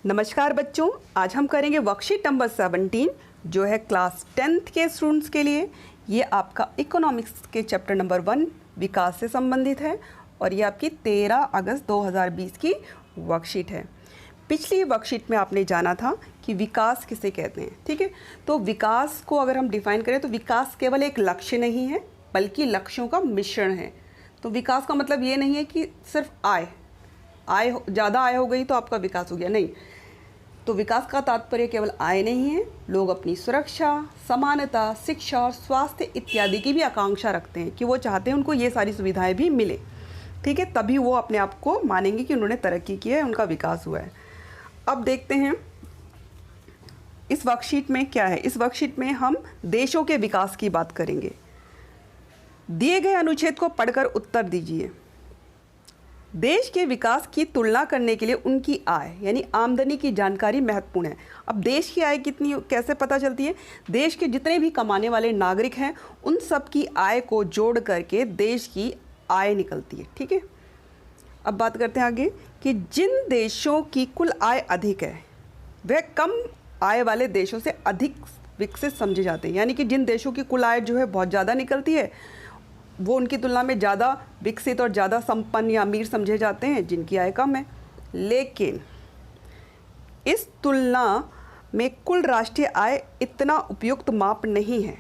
नमस्कार बच्चों, आज हम करेंगे वर्कशीट नंबर 17 जो है क्लास 10th के स्टूडेंट्स के लिए। ये आपका इकोनॉमिक्स के चैप्टर नंबर 1 विकास से संबंधित है और ये आपकी 13 अगस्त 2020 की वर्कशीट है। पिछली वर्कशीट में आपने जाना था कि विकास किसे कहते हैं, ठीक है। तो विकास को अगर हम डिफाइन करें तो विकास केवल एक लक्ष्य नहीं है बल्कि लक्ष्यों का मिश्रण है। तो विकास का मतलब ये नहीं है कि सिर्फ आय ज़्यादा आय हो गई तो आपका विकास हो गया, नहीं। तो विकास का तात्पर्य केवल आय नहीं है, लोग अपनी सुरक्षा, समानता, शिक्षा और स्वास्थ्य इत्यादि की भी आकांक्षा रखते हैं कि वो चाहते हैं उनको ये सारी सुविधाएं भी मिले, ठीक है। तभी वो अपने आप को मानेंगे कि उन्होंने तरक्की की है, उनका विकास हुआ है। अब देखते हैं इस वर्कशीट में क्या है। इस वर्कशीट में हम देशों के विकास की बात करेंगे। दिए गए अनुच्छेद को पढ़कर उत्तर दीजिए। देश के विकास की तुलना करने के लिए उनकी आय यानी आमदनी की जानकारी महत्वपूर्ण है। अब देश की आय कितनी कैसे पता चलती है? देश के जितने भी कमाने वाले नागरिक हैं उन सब की आय को जोड़ करके देश की आय निकलती है, ठीक है। अब बात करते हैं आगे कि जिन देशों की कुल आय अधिक है वह कम आय वाले देशों से अधिक विकसित समझे जाते हैं। यानी कि जिन देशों की कुल आय जो है बहुत ज़्यादा निकलती है वो उनकी तुलना में ज़्यादा विकसित और ज़्यादा संपन्न या अमीर समझे जाते हैं जिनकी आय कम है। लेकिन इस तुलना में कुल राष्ट्रीय आय इतना उपयुक्त माप नहीं है,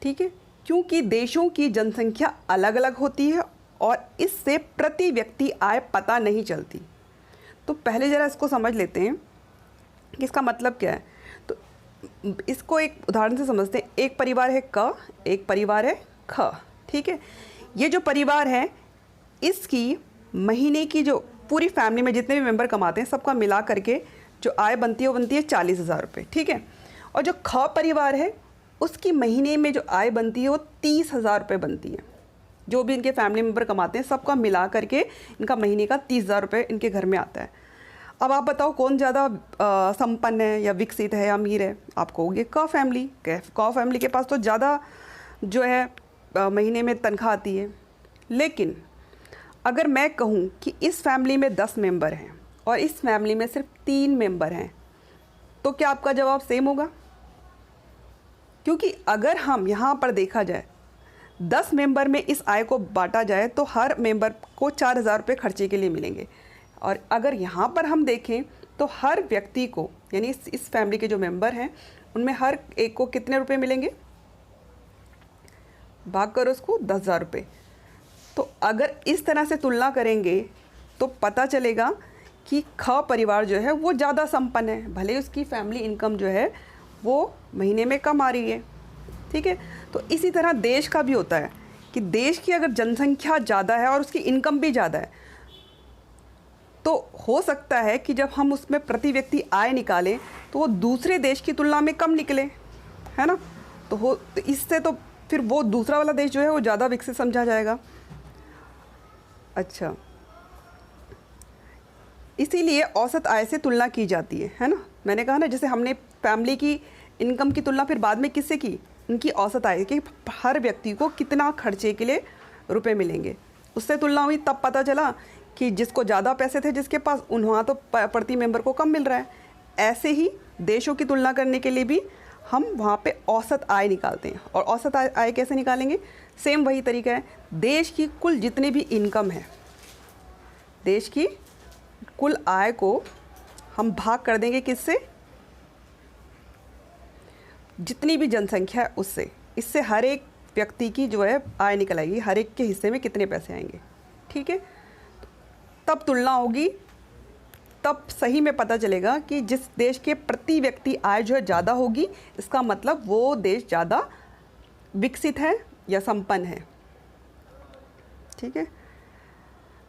ठीक है, क्योंकि देशों की जनसंख्या अलग अलग होती है और इससे प्रति व्यक्ति आय पता नहीं चलती। तो पहले ज़रा इसको समझ लेते हैं कि इसका मतलब क्या है। तो इसको एक उदाहरण से समझते हैं। एक परिवार है क, एक परिवार है ख, ठीक है। ये जो परिवार है इसकी महीने की जो पूरी फैमिली में जितने भी मेंबर कमाते हैं सबका मिला करके जो आय बनती है वो बनती है 40,000 रुपये, ठीक है। और जो ख परिवार है उसकी महीने में जो आय बनती है वो 30,000 रुपये बनती है। जो भी इनके फैमिली मेंबर कमाते हैं सबका मिला करके इनका महीने का 30,000 रुपये इनके घर में आता है। अब आप बताओ कौन ज़्यादा संपन्न है या विकसित है या अमीर है? आप कहोगे क फैमिली। क फैमिली के पास तो ज़्यादा जो है महीने में तनख्वाह आती है। लेकिन अगर मैं कहूँ कि इस फैमिली में 10 मेंबर हैं और इस फैमिली में सिर्फ 3 मेंबर हैं तो क्या आपका जवाब सेम होगा? क्योंकि अगर हम यहाँ पर देखा जाए 10 मेंबर में इस आय को बांटा जाए तो हर मेंबर को 4,000 रुपये खर्चे के लिए मिलेंगे। और अगर यहाँ पर हम देखें तो हर व्यक्ति को यानी इस फैमिली के जो मेंबर हैं उनमें हर एक को कितने रुपए मिलेंगे? भाग करो उसको 10,000 रुपये। तो अगर इस तरह से तुलना करेंगे तो पता चलेगा कि ख परिवार जो है वो ज़्यादा संपन्न है, भले उसकी फैमिली इनकम जो है वो महीने में कम आ रही है, ठीक है। तो इसी तरह देश का भी होता है कि देश की अगर जनसंख्या ज़्यादा है और उसकी इनकम भी ज़्यादा है तो हो सकता है कि जब हम उसमें प्रति व्यक्ति आय निकालें तो वो दूसरे देश की तुलना में कम निकले, है ना। तो इससे तो फिर वो दूसरा वाला देश जो है वो ज़्यादा विकसित समझा जाएगा। अच्छा, इसीलिए औसत आय से तुलना की जाती है ना। मैंने कहा ना, जैसे हमने फैमिली की इनकम की तुलना फिर बाद में किससे की? उनकी औसत आय कि हर व्यक्ति को कितना खर्चे के लिए रुपए मिलेंगे, उससे तुलना हुई। तब पता चला कि जिसको ज़्यादा पैसे थे जिसके पास वहाँ तो प्रति मेंबर को कम मिल रहा है। ऐसे ही देशों की तुलना करने के लिए भी हम वहाँ पे औसत आय निकालते हैं। और औसत आय कैसे निकालेंगे? सेम वही तरीका है। देश की कुल जितनी भी इनकम है, देश की कुल आय को हम भाग कर देंगे किससे? जितनी भी जनसंख्या है उससे। इससे हर एक व्यक्ति की जो है आय निकल आएगी, हर एक के हिस्से में कितने पैसे आएंगे, ठीक है। तब तुलना होगी, तब सही में पता चलेगा कि जिस देश के प्रति व्यक्ति आय जो है ज़्यादा होगी इसका मतलब वो देश ज़्यादा विकसित है या संपन्न है, ठीक है।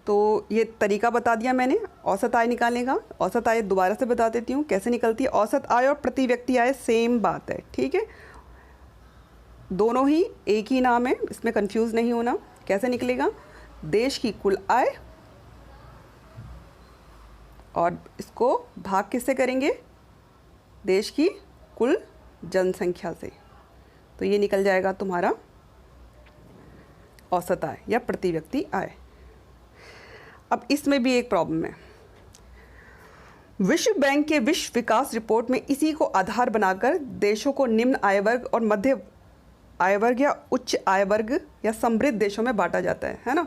तो ये तरीका बता दिया मैंने औसत आय निकालने का। औसत आय दोबारा से बता देती हूँ कैसे निकलती है। औसत आय और प्रति व्यक्ति आय सेम बात है, ठीक है। दोनों ही एक ही नाम है, इसमें कंफ्यूज नहीं होना। कैसे निकलेगा? देश की कुल आय और इसको भाग किससे करेंगे? देश की कुल जनसंख्या से। तो ये निकल जाएगा तुम्हारा औसत आय या प्रति व्यक्ति आय। अब इसमें भी एक प्रॉब्लम है। विश्व बैंक के विश्व विकास रिपोर्ट में इसी को आधार बनाकर देशों को निम्न आय वर्ग और मध्य आय वर्ग या उच्च आय वर्ग या समृद्ध देशों में बांटा जाता है ना।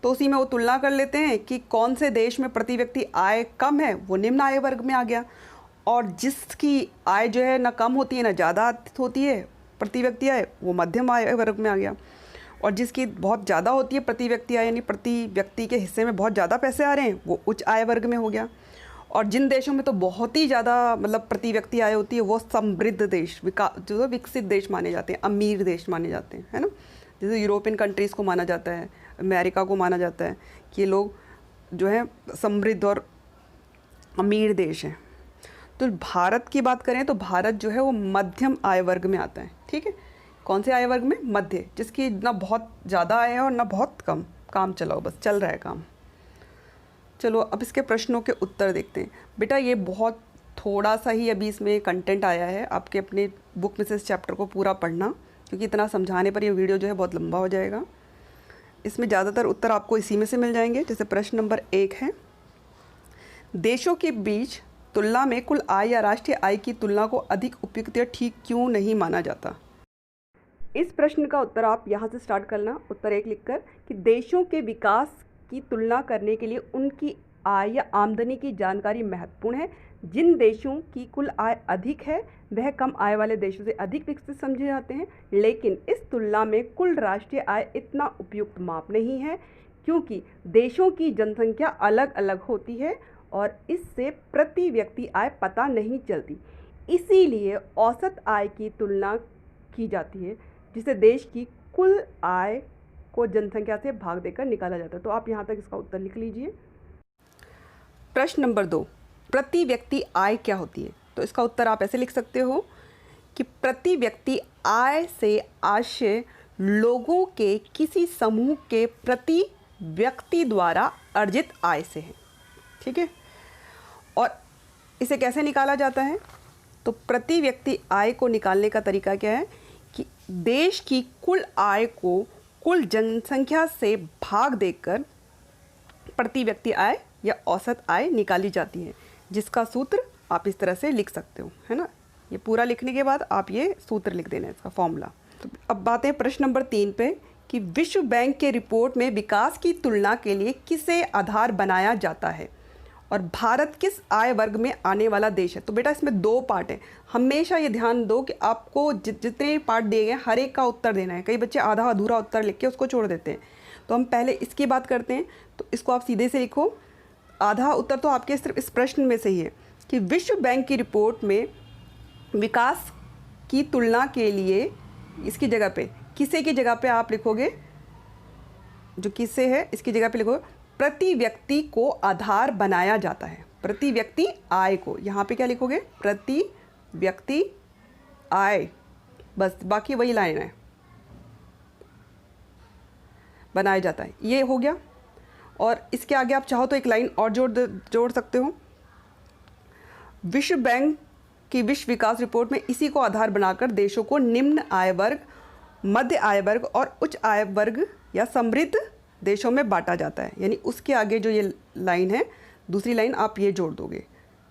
तो उसी में वो तुलना कर लेते हैं कि कौन से देश में प्रति व्यक्ति आय कम है, वो निम्न आय वर्ग में आ गया, और जिसकी आय जो है ना कम होती है ना ज़्यादा होती है प्रति व्यक्ति आय, वो मध्यम आय वर्ग में आ गया, और जिसकी बहुत ज़्यादा होती है प्रति व्यक्ति आय यानी प्रति व्यक्ति के हिस्से में बहुत ज़्यादा पैसे आ रहे हैं, वो उच्च आय वर्ग में हो गया। और जिन देशों में तो बहुत ही ज़्यादा मतलब प्रति व्यक्ति आय होती है, वो समृद्ध देश, जो विकसित देश माने जाते हैं, अमीर देश माने जाते हैं, है ना। जैसे यूरोपियन कंट्रीज़ को माना जाता है, अमेरिका को माना जाता है कि ये लोग जो है समृद्ध और अमीर देश हैं। तो भारत की बात करें तो भारत जो है वो मध्यम आय वर्ग में आता है, ठीक है। कौन से आय वर्ग में? मध्य, जिसकी ना बहुत ज़्यादा आय है और ना बहुत कम, काम चलाओ, बस चल रहा है काम। चलो अब इसके प्रश्नों के उत्तर देखते हैं। बेटा ये बहुत थोड़ा सा ही अभी इसमें कंटेंट आया है, आपके अपने बुक में से इस चैप्टर को पूरा पढ़ना, क्योंकि इतना समझाने पर ये वीडियो जो है बहुत लंबा हो जाएगा। इसमें ज़्यादातर उत्तर आपको इसी में से मिल जाएंगे। जैसे प्रश्न नंबर 1 है, देशों के बीच तुलना में कुल आय या राष्ट्रीय आय की तुलना को अधिक उपयुक्त या ठीक क्यों नहीं माना जाता? इस प्रश्न का उत्तर आप यहाँ से स्टार्ट करना, उत्तर 1 लिखकर कि देशों के विकास की तुलना करने के लिए उनकी आय या आमदनी की जानकारी महत्वपूर्ण है। जिन देशों की कुल आय अधिक है वह कम आय वाले देशों से अधिक विकसित समझे जाते हैं, लेकिन इस तुलना में कुल राष्ट्रीय आय इतना उपयुक्त माप नहीं है, क्योंकि देशों की जनसंख्या अलग अलग होती है और इससे प्रति व्यक्ति आय पता नहीं चलती। इसीलिए औसत आय की तुलना की जाती है, जिसे देश की कुल आय को जनसंख्या से भाग देकर निकाला जाता है। तो आप यहाँ तक इसका उत्तर लिख लीजिए। प्रश्न नंबर 2, प्रति व्यक्ति आय क्या होती है? तो इसका उत्तर आप ऐसे लिख सकते हो कि प्रति व्यक्ति आय से आशय लोगों के किसी समूह के प्रति व्यक्ति द्वारा अर्जित आय से है, ठीक है। और इसे कैसे निकाला जाता है? तो प्रति व्यक्ति आय को निकालने का तरीका क्या है कि देश की कुल आय को कुल जनसंख्या से भाग देकर प्रति व्यक्ति आय या औसत आय निकाली जाती है, जिसका सूत्र आप इस तरह से लिख सकते हो, है ना। ये पूरा लिखने के बाद आप ये सूत्र लिख देना, इसका फॉर्मूला। तो अब बात है प्रश्न नंबर 3 पे कि विश्व बैंक के रिपोर्ट में विकास की तुलना के लिए किसे आधार बनाया जाता है और भारत किस आय वर्ग में आने वाला देश है? तो बेटा इसमें 2 पार्ट हैं, हमेशा ये ध्यान दो कि आपको जितने पार्ट दिए गए हर एक का उत्तर देना है। कई बच्चे आधा अधूरा उत्तर लिख के उसको छोड़ देते हैं, तो हम पहले इसकी बात करते हैं। तो इसको आप सीधे से लिखो, आधा उत्तर तो आपके सिर्फ इस प्रश्न में से ही है कि विश्व बैंक की रिपोर्ट में विकास की तुलना के लिए इसकी जगह पे किसे की जगह पे आप लिखोगे, जो किसे है इसकी जगह पे लिखो प्रति व्यक्ति को आधार बनाया जाता है। प्रति व्यक्ति आय को यहाँ पे क्या लिखोगे? प्रति व्यक्ति आय, बस बाकी वही लाइन है, बनाया जाता है, ये हो गया। और इसके आगे आप चाहो तो एक लाइन और जोड़ सकते हो। विश्व बैंक की विश्व विकास रिपोर्ट में इसी को आधार बनाकर देशों को निम्न आय वर्ग, मध्य आय वर्ग और उच्च आय वर्ग या समृद्ध देशों में बांटा जाता है। यानी उसके आगे जो ये लाइन है, दूसरी लाइन आप ये जोड़ दोगे,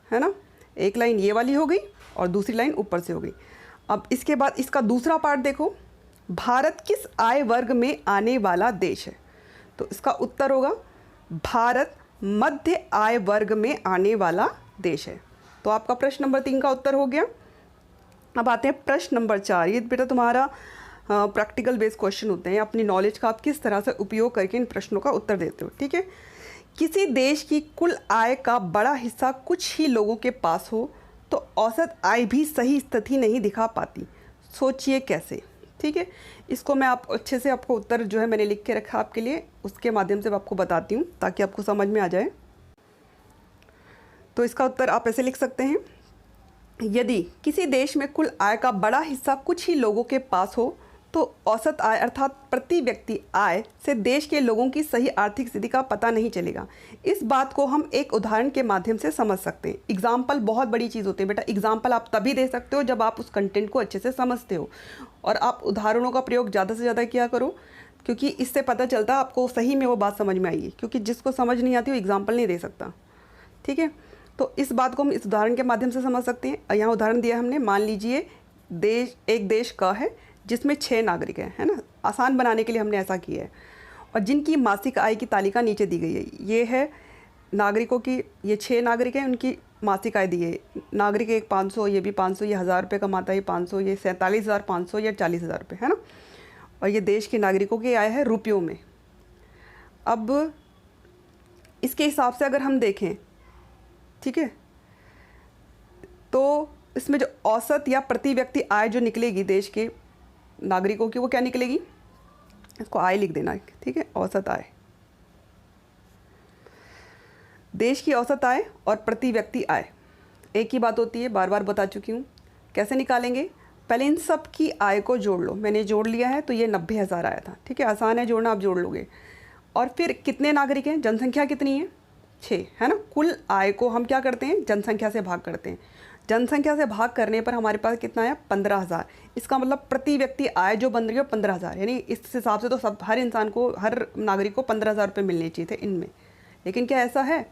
है ना। एक लाइन ये वाली हो गई और दूसरी लाइन ऊपर से हो गई। अब इसके बाद इसका दूसरा पार्ट देखो, भारत किस आय वर्ग में आने वाला देश है? तो इसका उत्तर होगा भारत मध्य आय वर्ग में आने वाला देश है। तो आपका प्रश्न नंबर 3 का उत्तर हो गया। अब आते हैं प्रश्न नंबर 4। ये बेटा तुम्हारा प्रैक्टिकल बेस्ड क्वेश्चन होते हैं, अपनी नॉलेज का आप किस तरह से उपयोग करके इन प्रश्नों का उत्तर देते हो, ठीक है। किसी देश की कुल आय का बड़ा हिस्सा कुछ ही लोगों के पास हो तो औसत आय भी सही स्थिति नहीं दिखा पाती, सोचिए कैसे, ठीक है। इसको मैं आप अच्छे से आपको उत्तर जो है मैंने लिख के रखा आपके लिए, उसके माध्यम से आपको बताती हूँ ताकि आपको समझ में आ जाए। तो इसका उत्तर आप ऐसे लिख सकते हैं, यदि किसी देश में कुल आय का बड़ा हिस्सा कुछ ही लोगों के पास हो तो औसत आय अर्थात प्रति व्यक्ति आय से देश के लोगों की सही आर्थिक स्थिति का पता नहीं चलेगा। इस बात को हम एक उदाहरण के माध्यम से समझ सकते हैं। एग्जाम्पल बहुत बड़ी चीज़ होती है बेटा, एग्जाम्पल आप तभी दे सकते हो जब आप उस कंटेंट को अच्छे से समझते हो, और आप उदाहरणों का प्रयोग ज़्यादा से ज़्यादा किया करो, क्योंकि इससे पता चलता है आपको सही में वो बात समझ में आएगी, क्योंकि जिसको समझ नहीं आती वो एग्जाम्पल नहीं दे सकता, ठीक है। तो इस बात को हम इस उदाहरण के माध्यम से समझ सकते हैं। यहाँ उदाहरण दिया हमने, मान लीजिए एक देश का है जिसमें 6 नागरिक हैं, है ना। आसान बनाने के लिए हमने ऐसा किया है। और जिनकी मासिक आय की तालिका नीचे दी गई है। ये है नागरिकों की, ये 6 नागरिक हैं, उनकी मासिक आय दी है। नागरिक एक 500, ये भी 500, ये 1000 रुपये कमाता है, ये 500, ये 47,500, ये 40,000 रुपये, है ना। और ये देश के नागरिकों की आय है रुपयों में। अब इसके हिसाब से अगर हम देखें, ठीक है, तो इसमें जो औसत या प्रति व्यक्ति आय जो निकलेगी देश के नागरिकों की, वो क्या निकलेगी, इसको आय लिख देना, ठीक है, औसत आय। देश की औसत आय और प्रति व्यक्ति आय एक ही बात होती है, बार बार बता चुकी हूँ। कैसे निकालेंगे, पहले इन सब की आय को जोड़ लो। मैंने जोड़ लिया है, तो ये 90,000 आया था, ठीक है, आसान है जोड़ना, आप जोड़ लोगे। और फिर कितने नागरिक हैं, जनसंख्या कितनी है, 6, है ना। कुल आय को हम क्या करते हैं, जनसंख्या से भाग करते हैं। जनसंख्या से भाग करने पर हमारे पास कितना आया, 15,000। इसका मतलब प्रति व्यक्ति आय जो बन रही है 15,000, यानी इस हिसाब से तो हर इंसान को, हर नागरिक को 15,000 रुपये मिलने चाहिए थे इनमें। लेकिन क्या ऐसा है,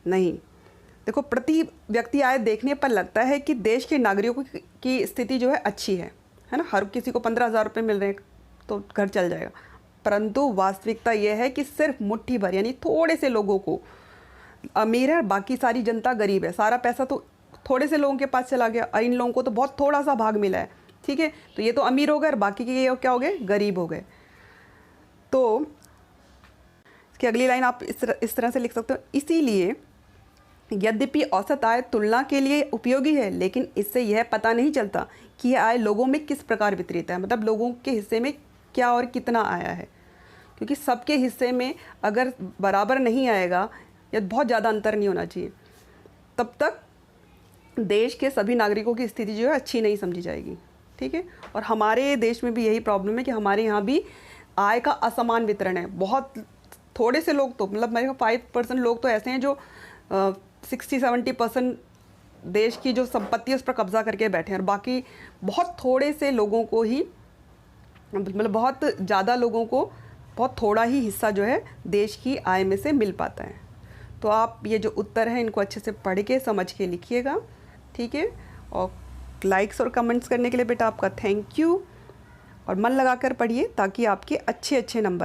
नहीं। देखो, प्रति व्यक्ति आय देखने पर लगता है कि देश के नागरिकों की स्थिति जो है अच्छी है ना। हर किसी को 15,000 रुपये मिल रहे हैं तो घर चल जाएगा। परंतु वास्तविकता यह है कि सिर्फ मुट्ठी भर, यानी थोड़े से लोगों को अमीर है, बाकी सारी जनता गरीब है। सारा पैसा तो थोड़े से लोगों के पास चला गया और इन लोगों को तो बहुत थोड़ा सा भाग मिला है, ठीक है। तो ये तो अमीर हो गए और बाकी के ये क्या हो गए, गरीब हो गए। तो इसकी अगली लाइन आप इस तरह से लिख सकते हो, इसीलिए यद्यपि औसत आय तुलना के लिए उपयोगी है, लेकिन इससे यह पता नहीं चलता कि यह आय लोगों में किस प्रकार वितरित है, मतलब लोगों के हिस्से में क्या और कितना आया है। क्योंकि सबके हिस्से में अगर बराबर नहीं आएगा या बहुत ज़्यादा अंतर नहीं होना चाहिए, तब तक देश के सभी नागरिकों की स्थिति जो है अच्छी नहीं समझी जाएगी, ठीक है। और हमारे देश में भी यही प्रॉब्लम है कि हमारे यहाँ भी आय का असमान वितरण है। बहुत थोड़े से लोग, तो मतलब मेरे 5% लोग तो ऐसे हैं जो 60-70% देश की जो संपत्ति है उस पर कब्जा करके बैठे हैं, और बाकी बहुत थोड़े से लोगों को ही, मतलब बहुत ज़्यादा लोगों को बहुत थोड़ा ही हिस्सा जो है देश की आय में से मिल पाता है। तो आप ये जो उत्तर हैं इनको अच्छे से पढ़ के समझ के लिखिएगा, ठीक है। और लाइक्स और कमेंट्स करने के लिए बेटा आपका थैंक यू। और मन लगाकर पढ़िए ताकि आपके अच्छे नंबर